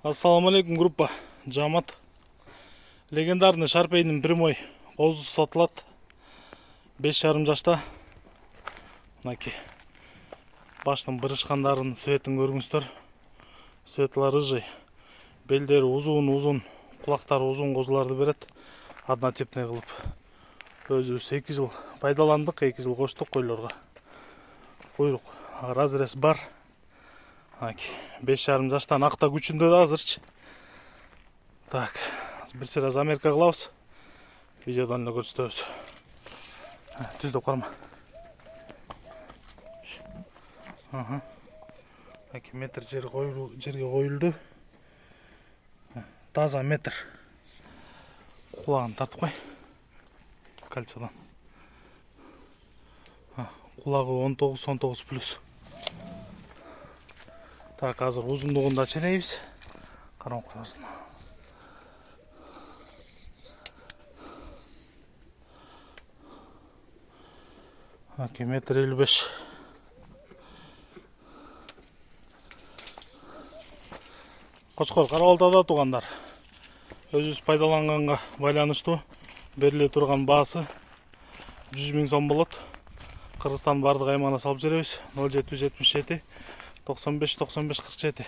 Ассаламу алейкум, группа. Жамат. Легендарный Шарпейдің прямой қозысы сатылады. 5,5 жашта. Мынаки. Баштың бірішқандарын светін көріңіздер. Светлі рыжий. Белдері ұзын, құлақтары ұзын қозыларды береді. Однотипный қылып. Өзі 2 жыл пайдаландық, 2 жыл қоштық қойларға. Құйрық разрез бар. 5,5 жаштан ақта күчінде да азырчы. Так, бір сіраз Америка қылауыз. Видеодан да көрсетеміз. Түздіп қарма. Метр жерге қойылды. Таза метр. Құлағын тартып қой. Кальциядан. Құлағы 19 плюс. Так, азыр ұзындығында ченейбіз. Қарауын құрасына. Метр 55. Қошқор Қарауалтада туғандар. Өзіңіз пайдаланғанға байланышты беріле тұрған басы 100 000 сом болады. Қырғызстан бардық аймағына салып жүребіз. 0777 95 95 47.